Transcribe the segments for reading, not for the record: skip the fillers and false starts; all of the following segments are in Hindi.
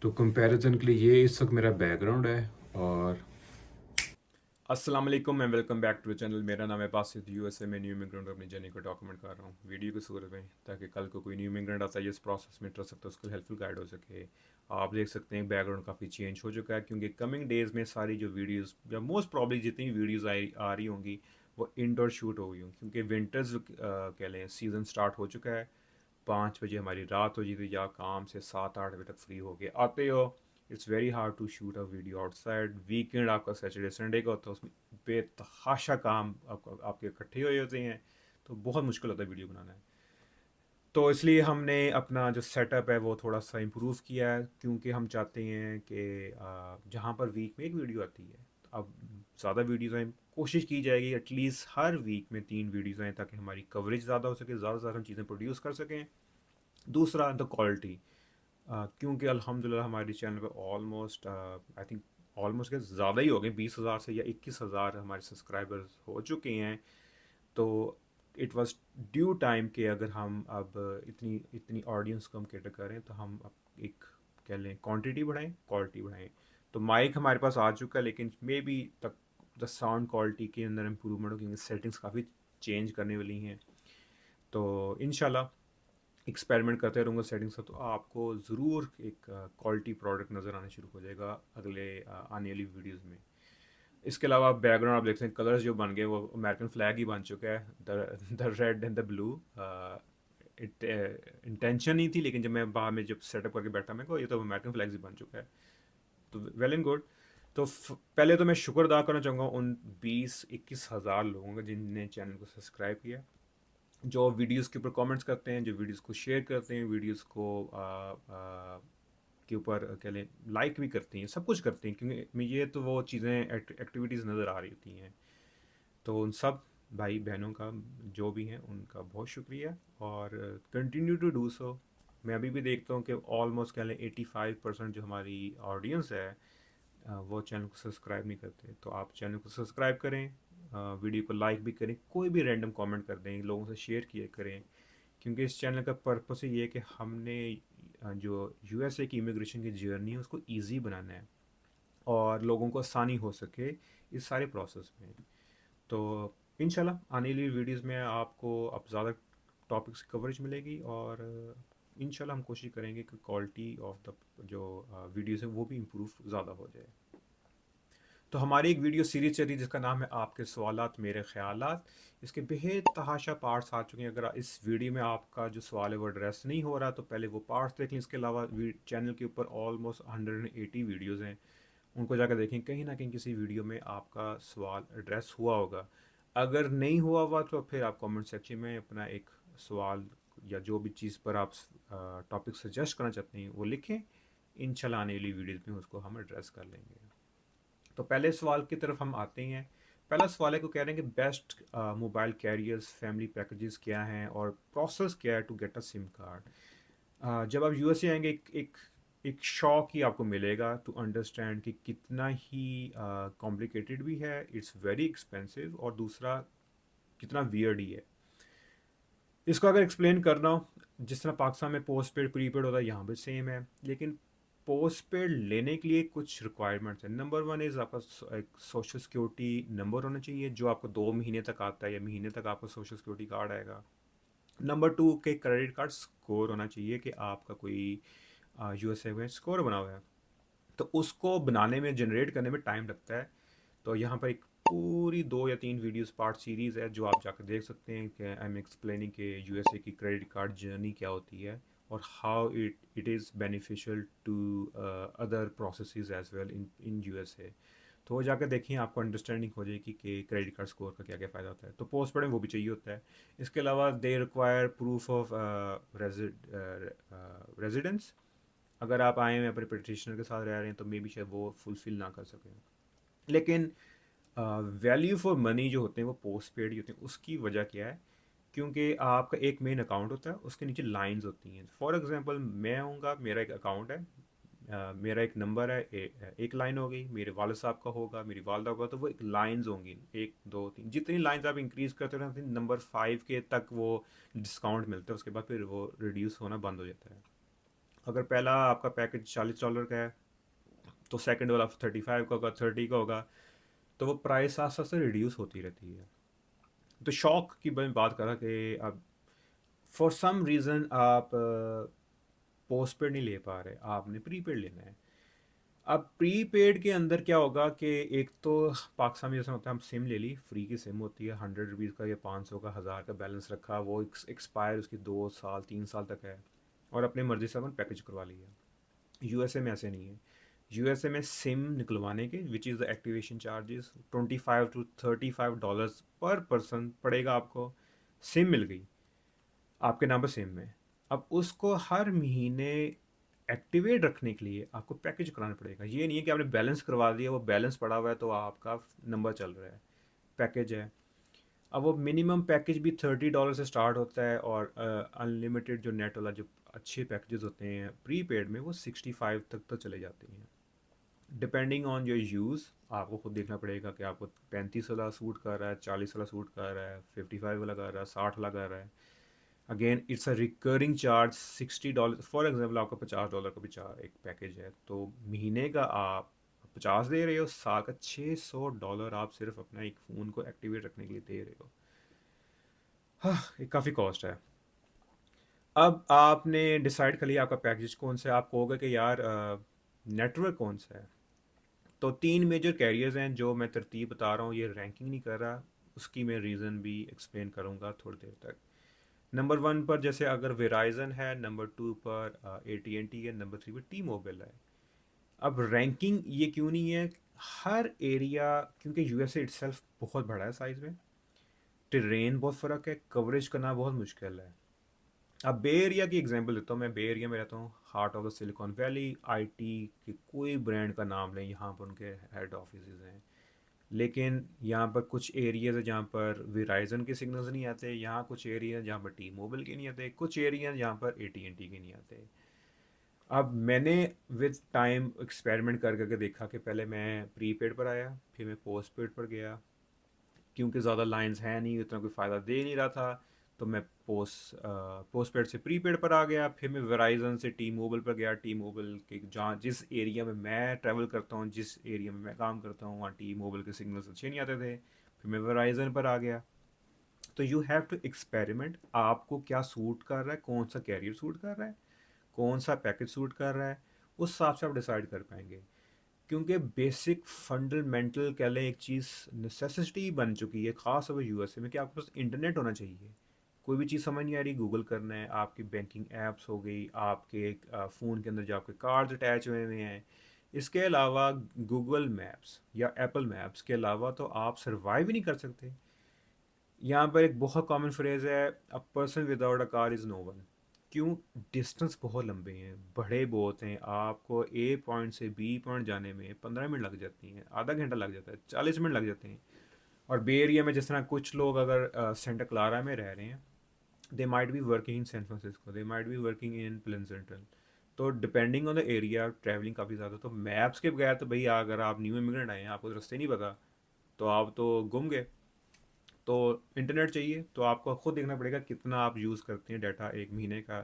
तो कंपैरिजन के लिए ये इस वक्त मेरा बैकग्राउंड है। और अस्सलाम वालेकुम and welcome back to the channel. मेरा नाम है बासित। यूएसए में न्यू इमिग्रेंट अपनी जर्नी को डॉक्यूमेंट कर रहा हूँ वीडियो की सूरत में, ताकि कल को कोई न्यू इमिग्रेंट आता है इस प्रोसेस में ट्रस्ट सकता है, उसको हेल्पफुल गाइड हो सके। आप देख सकते हैं बैकग्राउंड काफ़ी चेंज हो चुका है, क्योंकि कमिंग डेज़ में सारी जो वीडियोज़ या मोस्ट प्रॉब्ली जितनी भी वीडियोज़ आ रही होंगी वो इंडोर शूट हो गई होंगी, क्योंकि विंटर्स कह लें सीज़न स्टार्ट हो चुका है। 5 बजे हमारी रात हो जाती है, या काम से 7-8 बजे तक फ्री हो गए आते हो। It's very hard to shoot a video outside. Weekend आपका सैटरडे संडे का होता है, उसमें बेतहाशा काम आपके इकट्ठे हुए होते हैं, तो बहुत मुश्किल होता है वीडियो बनाना है। तो इसलिए हमने अपना जो सेटअप है वो थोड़ा सा इम्प्रूव किया है, क्योंकि हम चाहते हैं कि जहाँ पर वीक में एक वीडियो आती है, तो अब ज़्यादा वीडियोज़ आएँ। कोशिश की जाएगी एटलीस्ट हर वीक में 3 वीडियोज़ आएँ, ताकि हमारी कवरेज ज़्यादा हो सके, ज़्यादा से ज़्यादा हम चीज़ें प्रोड्यूस कर सकें। दूसरा द क्वालिटी, क्योंकि अल्हम्दुलिल्लाह हमारे चैनल पे ऑलमोस्ट आई थिंक ऑलमोस्ट के ज़्यादा ही हो गए, 20,000 से या 21,000 हमारे सब्सक्राइबर्स हो चुके हैं। तो इट वाज ड्यू टाइम कि अगर हम अब इतनी इतनी ऑडियंस को हम कैटर करें, तो हम अब एक कह लें क्वांटिटी बढ़ाएं, क्वालिटी बढ़ाएं। तो माइक हमारे पास आ चुका है, लेकिन मे बी तक द साउंड क्वालिटी के अंदर इम्प्रूवमेंट हो, क्योंकि सेटिंग्स काफ़ी चेंज करने वाली हैं। तो इंशाल्लाह एक्सपेरिमेंट करते रहूँगा सेटिंग्स का, तो आपको ज़रूर एक क्वालिटी प्रोडक्ट नज़र आना शुरू हो जाएगा अगले आने वाली वीडियोज़ में। इसके अलावा बैकग्राउंड आप देखते हैं, कलर्स जो बन गए वो अमेरिकन फ्लैग ही बन चुका है, the red and the blue. It intention नहीं थी, लेकिन जब मैं बाहर में जब सेटअप करके बैठा, मैं को ये तो अमेरिकन फ्लैग्स ही बन चुका है। तो वेल एंड गुड। तो पहले तो मैं शुक्र अदा करना चाहूँगा उन 20-21 हज़ार लोगों का जिनने चैनल को सब्सक्राइब किया, जो वीडियोस के ऊपर कमेंट्स करते हैं, जो वीडियोस को शेयर करते हैं, वीडियोस को के ऊपर कह लें लाइक भी करते हैं, सब कुछ करते हैं, क्योंकि ये तो वो चीज़ें एक्टिविटीज़ नज़र आ रही होती हैं। तो उन सब भाई बहनों का, जो भी हैं, उनका बहुत शुक्रिया, और कंटिन्यू टू डू सो। मैं अभी भी देखता हूँ कि ऑलमोस्ट कह लें 85% जो हमारी ऑडियंस है वो चैनल को सब्सक्राइब नहीं करते। तो आप चैनल को सब्सक्राइब करें, वीडियो को लाइक भी करें, कोई भी रैंडम कमेंट कर दें, लोगों से शेयर किए करें, क्योंकि इस चैनल का पर्पस ही ये है कि हमने जो यूएसए की इमिग्रेशन की जर्नी है उसको ईजी बनाना है, और लोगों को आसानी हो सके इस सारे प्रोसेस में। तो इंशाल्लाह आने वाली वीडियोस में आपको अब ज़्यादा टॉपिक्स की कवरेज मिलेगी, और इंशाल्लाह हम कोशिश करेंगे कि क्वालिटी ऑफ द जो वीडियोस है वो भी इम्प्रूव ज़्यादा हो जाए। तो हमारी एक वीडियो सीरीज चली जिसका नाम है आपके सवालात मेरे ख्यालात। इसके बेहद तहाशा पार्ट्स आ चुके हैं। अगर इस वीडियो में आपका जो सवाल है वो एड्रेस नहीं हो रहा, तो पहले वो पार्ट्स देख लें। इसके अलावा चैनल के ऊपर ऑलमोस्ट 180 वीडियोज़ हैं, उनको जाकर देखें। कहीं ना कहीं किसी वीडियो में आपका सवाल एड्रेस हुआ होगा। अगर नहीं हुआ हुआ तो फिर आप कमेंट सेक्शन में अपना एक सवाल या जो भी चीज़ पर आप टॉपिक सजेस्ट करना चाहते हैं वो लिखें। इंशाल्लाह आने वाली वीडियोज़ में उसको हम एड्रेस कर लेंगे। तो पहले सवाल की तरफ हम आते हैं। पहला सवाल है, को कह रहे हैं कि best mobile carriers family packages क्या हैं, और प्रोसेस क्या है to get a SIM card. जब आप यूएसए आएंगे, एक शौक ही आपको मिलेगा टू अंडरस्टैंड कि कितना ही कॉम्प्लिकेटेड भी है, इट्स वेरी एक्सपेंसिव, और दूसरा कितना वियर्ड ही है। इसको अगर एक्सप्लेन करना हो, जिस तरह पाकिस्तान में पोस्ट पेड प्रीपेड होता है, यहाँ पे सेम है, लेकिन पोस्ट पेड लेने के लिए कुछ रिक्वायरमेंट्स हैं। नंबर वन इज़ आपका एक सोशल सिक्योरिटी नंबर होना चाहिए, जो आपको 2 महीने तक आता है, या महीने तक आपका सोशल सिक्योरिटी कार्ड आएगा। नंबर टू के क्रेडिट कार्ड स्कोर होना चाहिए, कि आपका कोई यूएसए में स्कोर बना हुआ है, तो उसको बनाने में, जनरेट करने में टाइम लगता है। तो यहाँ पर एक पूरी 2 या 3 वीडियोस पार्ट सीरीज़ है, जो आप जाकर देख सकते हैं, कि आई एम एक्सप्लेनिंग कि यूएसए की क्रेडिट कार्ड जर्नी क्या होती है, और how it is beneficial to other processes as well in USA. तो वो जाकर देखिए, आपको अंडरस्टैंडिंग हो जाएगी कि क्रेडिट कार्ड स्कोर का क्या क्या फ़ायदा होता है। तो पोस्ट पढ़ें वो भी चाहिए होता है। इसके अलावा they require proof of residence. अगर आप आए हैं अपने पटिशनर के साथ रह रहे हैं, तो मे बी शायद वो फुलफ़िल ना कर सकें। लेकिन वैल्यू फॉर मनी जो होते हैं वो पोस्ट पेड ही होते हैं। उसकी वजह क्या है? क्योंकि आपका एक मेन अकाउंट होता है, उसके नीचे लाइंस होती हैं। फॉर एग्जांपल मैं आऊँगा, मेरा एक अकाउंट है, मेरा एक नंबर है, एक लाइन हो गई, मेरे वालिद साहब का होगा, मेरी वालदा होगा, तो वो एक लाइंस होंगी, 1 2 3, जितनी लाइंस आप इंक्रीज़ करते रहते हैं, नंबर 5 के तक वो डिस्काउंट मिलता है, उसके बाद फिर वो रिड्यूस होना बंद हो जाता है। अगर पहला आपका पैकेज $40 का है तो सेकंड वाला 35 का होगा, 30 का होगा, तो वो प्राइस साथ साथ से रिड्यूस होती रहती है। तो शौक की मैं बात करा कि अब फॉर सम रीज़न आप पोस्ट पेड नहीं ले पा रहे, आपने प्रीपेड लेना है। अब प्रीपेड के अंदर क्या होगा कि एक तो पाकिस्तान में जैसे होता है, हम सिम ले ली, फ्री की सिम होती है, 100 रुपीज़ का या 500 का, 1000 का बैलेंस रखा, वो एक्सपायर उसकी 2 साल 3 साल तक है, और अपनी मर्ज़ी से अपन पैकेज करवा लिया। यूएसए में ऐसे नहीं है। यूएसए में सिम निकलवाने के which is the activation charges $25 to $35 पर पर्सन पड़ेगा आपको। सिम मिल गई आपके नाम पर सिम में, अब उसको हर महीने एक्टिवेट रखने के लिए आपको पैकेज कराना पड़ेगा। ये नहीं है कि आपने बैलेंस करवा दिया, वो बैलेंस पड़ा हुआ है तो आपका नंबर चल रहा है, पैकेज है। अब वो मिनिमम पैकेज भी $30 से स्टार्ट होता है, और अनलिमिटेड जो नेट वाला जो अच्छे पैकेजेस होते हैं प्रीपेड में, वो 65 तक तो चले जाते हैं। डिपेंडिंग ऑन योर यूज़ आपको खुद देखना पड़ेगा कि आपको 35 वाला सूट कर रहा है, 40 वाला सूट कर रहा है, 55 वाला कर रहा है, 60 वाला कर रहा है। Again it's a recurring charge $60। For example आपका $50 का भी एक पैकेज है, तो महीने का आप 50 दे रहे हो, साल का $600 आप सिर्फ अपना एक फ़ोन को एक्टिवेट रखने के लिए दे रहे हो। हाँ, ये काफ़ी कॉस्ट है। अब आपने डिसाइड कर लिया आपका पैकेज कौन सा है, आप कहोगे कि यार नेटवर्क कौन सा है। तो 3 मेजर कैरियर्स हैं जो मैं तरतीब बता रहा हूँ, ये रैंकिंग नहीं कर रहा, उसकी मैं रीज़न भी एक्सप्लेन करूँगा थोड़ी देर तक। नंबर 1 पर जैसे अगर वेराइजन है, नंबर 2 पर AT&T है, नंबर 3 पर टी मोबाइल है। अब रैंकिंग ये क्यों नहीं है, हर एरिया, क्योंकि यूएसए इटसेल्फ बहुत बड़ा है साइज़ में, टेरेन बहुत फ़र्क है, कवरेज करना बहुत मुश्किल है। अब बे एरिया की एग्जांपल देता हूँ, मैं बे एरिया में रहता हूँ, heart of the silicon valley. IT के कोई ब्रांड का नाम लें, यहाँ पर उनके हेड ऑफिस हैं, लेकिन यहाँ पर कुछ एरियाज है जहाँ पर वेराइजन के सिग्नल्स नहीं आते, यहाँ कुछ एरिया जहाँ पर टी मोबाइल के नहीं आते, कुछ एरिया जहाँ पर AT&T के नहीं आते। अब मैंने विद टाइम एक्सपेरिमेंट कर करके देखा कि पहले मैं प्रीपेड पर आया, फिर मैं पोस्ट पेड पर गया, क्योंकि ज़्यादा लाइंस हैं नहीं, उतना कोई फ़ायदा दे नहीं रहा था, तो मैं पोस्ट पेड से प्रीपेड पर आ गया। फिर मैं वेराइजन से टी मोबाइल पर गया। टी मोबाइल के जहाँ जिस एरिया में मैं ट्रैवल करता हूँ, जिस एरिया में मैं काम करता हूँ, वहाँ टी मोबाइल के सिग्नल्स अच्छे नहीं आते थे, फिर मैं वेराइजन पर आ गया। तो यू हैव टू एक्सपेरिमेंट, आपको क्या सूट कर रहा है, कौन सा कैरियर सूट कर रहा है, कौन सा पैकेज सूट कर रहा है, उस हिसाब से आप डिसाइड कर पाएंगे। क्योंकि बेसिक फंडामेंटल कह लें, एक चीज़ नेसेसिटी बन चुकी है ख़ास तौर पर यूएसए में, कि आपके पास इंटरनेट होना चाहिए। कोई भी चीज़ समझ नहीं आ रही, गूगल करना है, आपकी बैंकिंग एप्स हो गई, आपके फ़ोन के अंदर जो आपके कार्ड्स अटैच हुए हुए हैं, इसके अलावा गूगल मैप्स या एप्पल मैप्स के अलावा तो आप सर्वाइव ही नहीं कर सकते। यहाँ पर एक बहुत कॉमन फ्रेज़ है, a person without a car is no one. क्यों? डिस्टेंस बहुत लंबे हैं, बड़े बहुत हैं, आपको ए पॉइंट से बी पॉइंट जाने में 15 मिनट लग जाती हैं, आधा घंटा लग जाता है, 40 मिनट लग जाते हैं। और बे एरिया में जिस तरह कुछ लोग अगर सेंटा क्लारा में रह रहे हैं, they might be working in San Francisco, they might be working in Pleasanton. तो depending on the area travelling काफ़ी ज़्यादा, तो मैप्स के बगैर तो भाई अगर आप न्यू इमिग्रेंट आए हैं, आपको रास्ते नहीं पता, तो आप तो गुम गए। तो इंटरनेट चाहिए, तो आपको खुद देखना पड़ेगा कितना आप यूज़ करते हैं डाटा एक महीने का।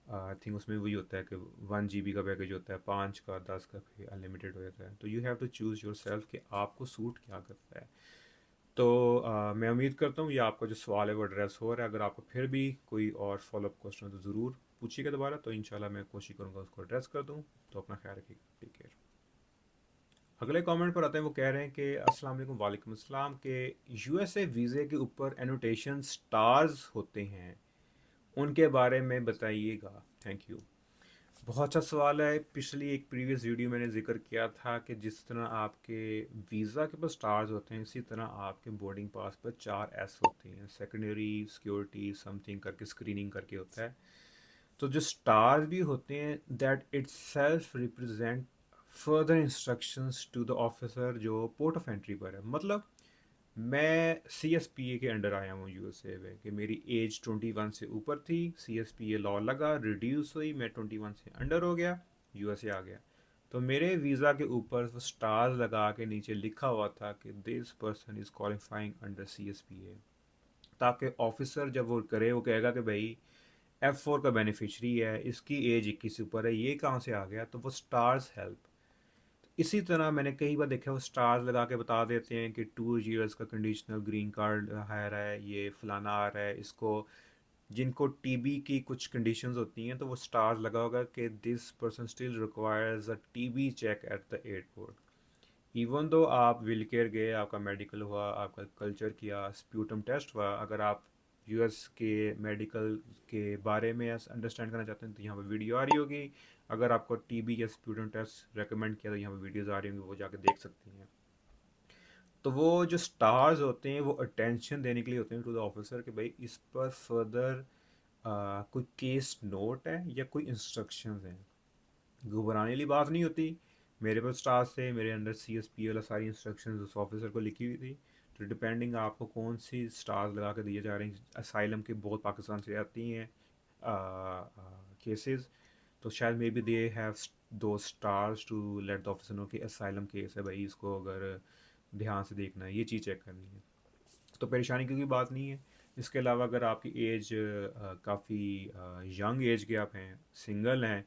आई थिंक उसमें वही होता है कि 1 GB का पैकेज होता है, 5 का, 10 का, फिर अनलिमिटेड हो जाता है। तो you have to choose yourself कि आपको सूट क्या करता है। तो मैं उम्मीद करता हूँ ये आपका जो सवाल है वो एड्रेस हो रहा है। अगर आपको फिर भी कोई और फॉलोअप क्वेश्चन हो तो ज़रूर पूछिएगा दोबारा, तो इंशाल्लाह मैं कोशिश करूँगा उसको एड्रेस कर दूँ। तो अपना ख्याल रखिएगा, टेक केयर। अगले कमेंट पर आते हैं, वो कह रहे हैं कि अस्सलाम वालेकुम। वालेकुम अस्सलाम, के यूएसए वीज़े के ऊपर एनोटेशन स्टार्स होते हैं, उनके बारे में बताइएगा, थैंक यू। बहुत अच्छा सवाल है। पिछली एक प्रीवियस वीडियो मैंने जिक्र किया था कि जिस तरह आपके वीज़ा के ऊपर स्टार्स होते हैं, इसी तरह आपके बोर्डिंग पास पर 4S होते हैं, सेकेंडरी सिक्योरिटी समथिंग करके, स्क्रीनिंग करके होता है। तो जो स्टार भी होते हैं, that itself represent further instructions to the officer जो पोर्ट ऑफ एंट्री पर है। मतलब मैं CSPA के अंडर आया हूँ यूएसए में, कि मेरी एज 21 से ऊपर थी, CSPA लॉ लगा, रिड्यूस हुई, मैं 21 से अंडर हो गया, यूएसए आ गया। तो मेरे वीज़ा के ऊपर स्टार्स लगा के नीचे लिखा हुआ था कि this person is qualifying under CSPA, ताकि ऑफिसर जब वो करे, वो कहेगा कि भाई F4 का बेनिफिशरी है, इसकी एज 21 से ऊपर है, ये कहाँ से आ गया? तो वो स्टार्स हेल्प। इसी तरह मैंने कई बार देखा वो स्टार्स लगा के बता देते हैं कि 2 years का कंडीशनल ग्रीन कार्ड आ रहा है, ये फलाना आ रहा है, इसको जिनको टीबी की कुछ कंडीशंस होती हैं तो वो स्टार्स लगा होगा कि this person still requires a TB check at the airport. Even though you will care गए, आपका मेडिकल हुआ, आपका कल्चर किया, स्प्यूटम टेस्ट हुआ, अगर आप यूएस के मेडिकल के बारे में अंडरस्टैंड करना चाहते हैं तो यहाँ पर वीडियो आ रही होगी। अगर आपको टीबी या स्प्यूटम टेस्ट रेकमेंड किया तो यहाँ पर वीडियोज़ आ रही होंगी, वो जाके देख सकती हैं। तो वो जो स्टार्स होते हैं वो अटेंशन देने के लिए होते हैं टू द ऑफिसर कि भाई इस पर फर्दर कोई केस नोट है या कोई इंस्ट्रक्शंस हैं। घबराने वाली बात नहीं होती। मेरे पास स्टार्स थे, मेरे अंडर CSP वाला सारी इंस्ट्रक्शंस उस ऑफिसर को लिखी हुई थी। तो डिपेंडिंग आपको कौन सी स्टार्स लगा के दिए जा रहे हैं, असाइलम के बहुत पाकिस्तान से आती हैं केसेस, तो शायद मे बी दे हैव दो stars to let the officer know कि असाइलम केस है भाई, इसको अगर ध्यान से देखना है, ये चीज़ चेक करनी है। तो परेशानी की कोई बात नहीं है। इसके अलावा अगर आपकी एज काफ़ी यंग एज के आप हैं, सिंगल हैं,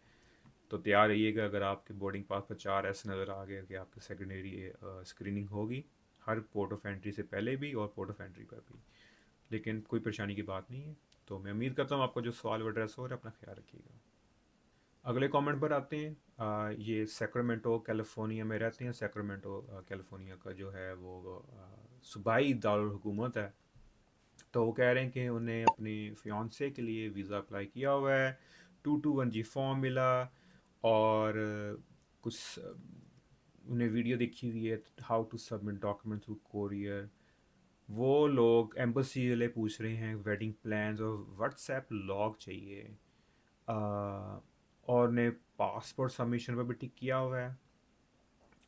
तो तैयार रहिएगा। अगर आपके बोर्डिंग पास पर 4 ऐसे नज़र आ गए कि आपकी सेकेंडरी स्क्रीनिंग होगी, हर पोर्ट ऑफ एंट्री से पहले भी और पोर्ट ऑफ एंट्री पर भी। लेकिन कोई परेशानी की बात नहीं है। तो मैं उम्मीद करता हूँ आपको जो सवाल वो एड्रेस हो रहा है, अपना ख्याल रखिएगा। अगले कमेंट पर आते हैं। ये सैक्रामेंटो कैलिफोर्निया में रहते हैं। सैक्रामेंटो कैलिफोर्निया का जो है वो सूबाई दारुल हुकूमत है। तो वो कह रहे हैं कि उन्हें अपनी फियांसे के लिए वीज़ा अप्लाई किया हुआ है, 221G फॉर्म मिला, और कुछ उन्हें वीडियो देखी हुई है how to submit document through courier. वो लोग एम्बेसी वाले पूछ रहे हैं वेडिंग प्लान्स और व्हाट्सएप लॉग चाहिए। और ने पासपोर्ट सबमिशन पर भी टिक किया हुआ है,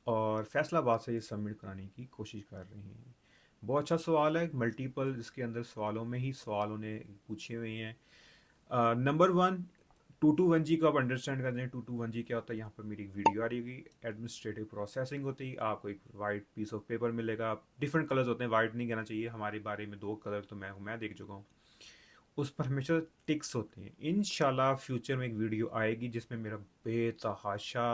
और फैसलाबाद से ये सबमिट कराने की कोशिश कर रहे हैं। बहुत अच्छा सवाल है, मल्टीपल इसके अंदर सवालों में ही सवाल उन्हें पूछे हुए हैं। नंबर 1, 221G को आप अंडरस्टैंड कर लें। 221G क्या होता है? यहाँ पर मेरी एक वीडियो आ रही होगी, एडमिनिस्ट्रेटिव प्रोसेसिंग होती है। आपको एक वाइट पीस ऑफ पेपर मिलेगा, डिफरेंट कलर्स होते हैं, वाइट नहीं कहना चाहिए, हमारे बारे में 2 कलर तो मैं देख चुका हूँ। उस पर हमेशा टिक्स होते हैं। इंशाल्लाह फ्यूचर में एक वीडियो आएगी जिसमें मेरा बेतहाशा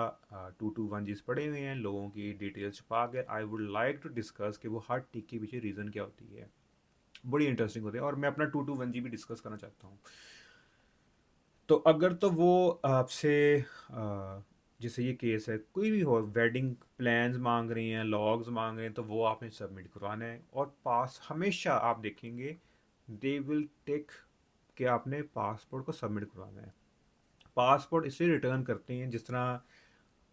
221Gs पड़े हुए हैं, लोगों की डिटेल्स छुपा कर। I would like to discuss कि वो हर टिक के पीछे रीज़न क्या होती है। बड़ी इंटरेस्टिंग होती है, और मैं अपना 221G भी डिस्कस करना चाहता हूँ। तो अगर तो वो आपसे जैसे ये केस है, कोई भी हो, वेडिंग प्लान्स मांग रही हैं, लॉग्स मांग रहे हैं, तो वो आपने सबमिट करवाना है। और पास हमेशा आप देखेंगे दे विल टेक कि आपने पासपोर्ट को सबमिट करवाना है। पासपोर्ट इसे रिटर्न करते हैं जिस तरह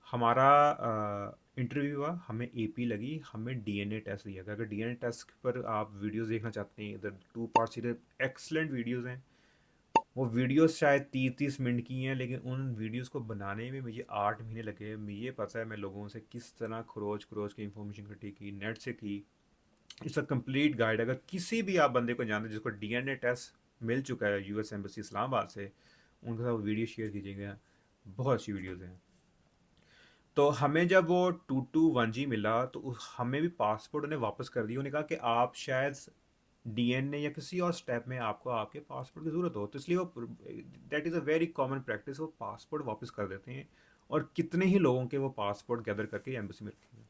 हमारा इंटरव्यू हुआ, हमें AP लगी, हमें DNA टेस्ट दिया गया। अगर DNA टेस्ट पर आप वीडियोस देखना चाहते हैं, इधर 2 पार्ट सीरीज एक्सलेंट वीडियोस हैं। वो वीडियोस शायद 30-30 मिनट की हैं, लेकिन उन वीडियोस को बनाने में मुझे 8 महीने लगे। मुझे पता है मैं लोगों से किस तरह खरोच खरोच के इंफॉर्मेशन इकट्ठी की, नेट से की। इसका कंप्लीट गाइड, अगर किसी भी आप बंदे को जानते हैं जिसको DNA टेस्ट मिल चुका है US एम्बेसी इस्लामाबाद से, उनके साथ वीडियो शेयर कीजिएगा। बहुत अच्छी वीडियोज़ हैं। तो हमें जब वो 221G मिला तो हमें भी पासपोर्ट उन्हें वापस कर दिया। उन्होंने कहा कि आप शायद DNA या किसी और स्टेप में आपको आपके पासपोर्ट की ज़रूरत हो, तो इसलिए वो that is a very common practice, वो पासपोर्ट वापस कर देते हैं। और कितने ही लोगों के वो पासपोर्ट गैदर करके एम्बेसी में रखे हैं।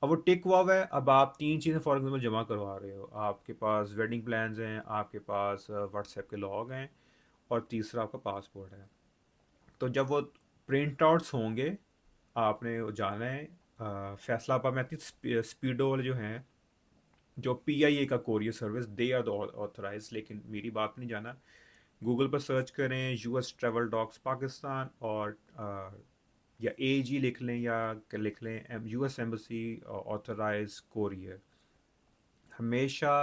अब वो टिक हुआ है। अब आप 3 चीज़ें फॉर एग्जाम्पल जमा करवा रहे हो, आपके पास वेडिंग प्लान्स हैं, आपके पास व्हाट्सएप के लॉग हैं, और तीसरा आपका पासपोर्ट है। तो जब वो प्रिंट आउट्स होंगे, आपने वो जाना है फैसलाबाद में आती है स्पीडो वाले जो हैं, जो PIA का courier service, they are the authorise. लेकिन मेरी बात नहीं जाना, गूगल पर सर्च करें US ट्रैवल डॉक्स पाकिस्तान, और या AG लिख लें या लिख लें US एम्बेसी ऑथराइज कोरियर। हमेशा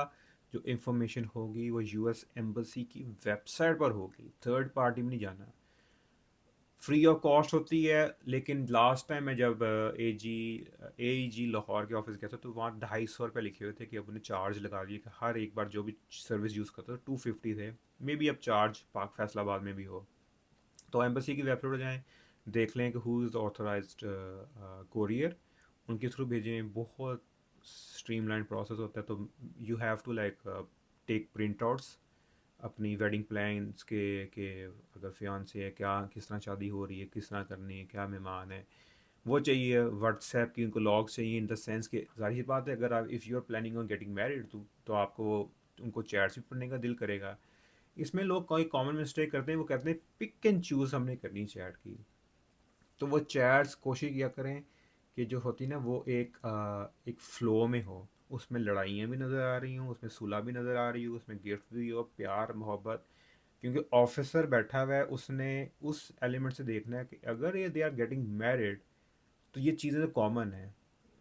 जो इंफॉर्मेशन होगी वो US एम्बेसी की वेबसाइट पर होगी, थर्ड पार्टी में नहीं जाना। फ्री ऑफ कॉस्ट होती है। लेकिन लास्ट टाइम मैं जब AEG लाहौर के ऑफिस गया था तो वहाँ 250 रुपये लिखे हुए थे कि अब उन्हें चार्ज लगा दिए कि हर एक बार जो भी सर्विस यूज़ करता था 250 थे। मे बी अब चार्ज पाक फैसलाबाद में भी हो। तो एम्बेसी की वेबसाइट पर जाएँ, देख लें कि हु इज़ ऑथराइज्ड कोरियर, उनके थ्रू भेजें। बहुत स्ट्रीमलाइन प्रोसेस होता है। तो you have to like take printouts अपनी वेडिंग प्लान्स के अगर फियांसे है क्या, किस तरह शादी हो रही है, किस तरह करनी है, क्या मेहमान है, वो चाहिए। व्हाट्सएप की उनको लॉग चाहिए, इन द सेंस कि ज़ाहिर सी बात है, अगर आप if you are planning on getting married तो आपको उनको चैट्स भी पढ़ने का दिल करेगा। इसमें लोग कोई कॉमन मिस्टेक करते हैं, वो कहते हैं पिक एंड चूज़ हमने करनी चैट की। तो वो चैट्स कोशिश किया करें कि जो होती ना वो एक फ़्लो में हो, उसमें लड़ाइयाँ भी नज़र आ रही हों, उसमें सुलह भी नज़र आ रही हो, उसमें गिफ्ट भी हो, प्यार मोहब्बत। क्योंकि ऑफिसर बैठा हुआ है, उसने उस एलिमेंट से देखना है कि अगर ये दे आर गेटिंग मैरिड तो ये चीज़ें तो कॉमन है।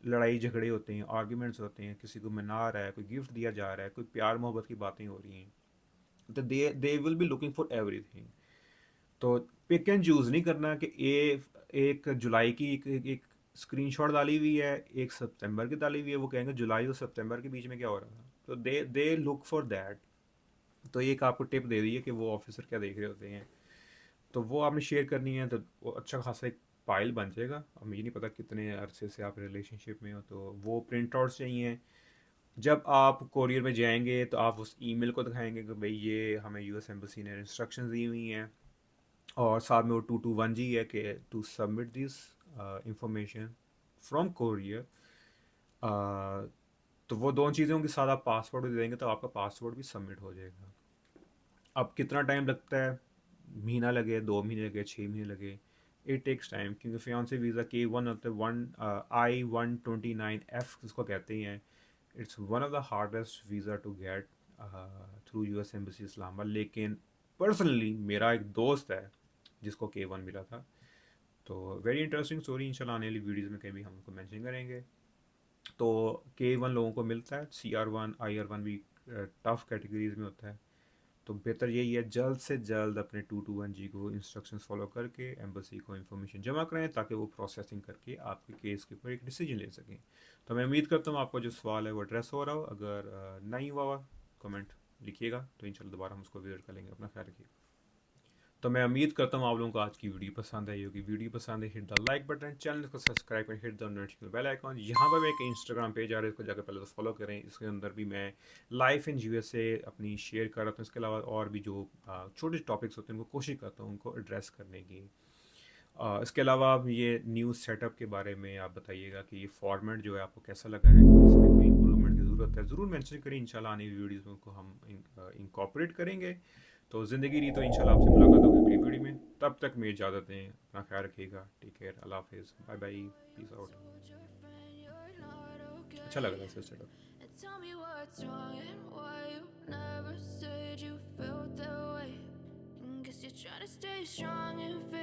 लड़ाई झगड़े होते हैं, आर्ग्यूमेंट्स होते हैं, किसी को मना रहा है, कोई गिफ्ट दिया जा रहा है, कोई प्यार मोहब्बत की बातें हो रही हैं। तो they will be looking for everything. तो पिक एंड चूज़ नहीं करना कि एक जुलाई की एक स्क्रीनशॉट डाली हुई है, एक सितंबर की डाली हुई है, वो कहेंगे जुलाई और सितंबर के बीच में क्या हो रहा था। तो दे लुक फॉर दैट। तो ये एक आपको टिप दे दी है कि वो ऑफिसर क्या देख रहे होते हैं। तो वो आपने शेयर करनी है, तो वो अच्छा खासा एक फाइल बन जाएगा। अब मुझे नहीं पता कितने अरसे से आप रिलेशनशिप में हो, तो वो प्रिंट आउट्स चाहिए। जब आप कोरियर में जाएंगे तो आप उस ईमेल को दिखाएंगे कि भाई ये हमें यूएस एम्बेसी ने इंस्ट्रक्शंस दी हुई हैं, और साथ में वो 221G है कि to submit this information from courier. तो वो दोनों चीज़ों के साथ आप पासवर्ड भी देंगे तो आपका पासवर्ड भी सबमिट हो जाएगा। अब कितना टाइम लगता है, महीना लगे, 2 महीने लगे, 6 महीने लगे, इट टेक्स टाइम। क्योंकि फियांसे वीज़ा के वन होते वन I-129F जिसको कहते हैं, it's one of the hardest visa to get through US embassy Islamabad. लेकिन पर्सनली मेरा एक दोस्त है जिसको K1 मिला था। तो वेरी इंटरेस्टिंग स्टोरी, इंशाल्लाह आने वाली वीडियोज़ में कभी हम उनको मैंशन करेंगे। तो K1 लोगों को मिलता है, CR1 IR1 भी टफ कैटेगरीज में होता है। तो बेहतर यही है जल्द से जल्द अपने 221G को इंस्ट्रक्शंस फॉलो करके एम्बेसी को इन्फॉर्मेशन जमा कराएं, ताकि वो प्रोसेसिंग करके आपके केस के ऊपर एक डिसीजन ले सकें। तो मैं उम्मीद करता हूँ आपका जो सवाल है वो एड्रेस हो रहा हो। अगर नहीं हुआ कमेंट लिखिएगा, तो इंशाल्लाह दोबारा हम उसको विजिट कर लेंगे। अपना ख्याल रखिएगा। तो मैं उम्मीद करता हूँ आप लोगों को आज की वीडियो पसंद आई होगी। वीडियो पसंद है, hit the like button, channel को सब्सक्राइब करें, hit the notification bell icon. यहाँ पर एक इंस्टाग्राम पेज आ रहा है, इसको जाकर पहले तो फॉलो करें। इसके अंदर भी मैं लाइफ इन यूएसए अपनी शेयर कर रहा हूँ। इसके अलावा और भी जो छोटे टॉपिक्स होते हैं उनको कोशिश करता हूँ उनको एड्रेस करने की। इसके अलावा आप ये न्यूज़ सेटअप के बारे में आप बताइएगा कि ये फॉर्मेट जो है आपको कैसा लगा है, इसमें कोई इंप्रूवमेंट की ज़रूरत है, ज़रूर मेंशन करें। इंशाल्लाह आने वाली वीडियोज़ में उनको हम इंकॉर्पोरेट करेंगे। तो ज़िंदगी रही तो इंशाल्लाह आपसे मुलाकात होगी अगली वीडियो में। तब तक मेरी इजाज़त दें, अपना ख्याल रखिएगा, टेक केयर, अल्लाह हाफिज़, बाय बाय, पीस आउट। अच्छा लग रहा है sir setup. And tell me what's wrong and why you never said you felt that way. And guess you're trying to stay strong and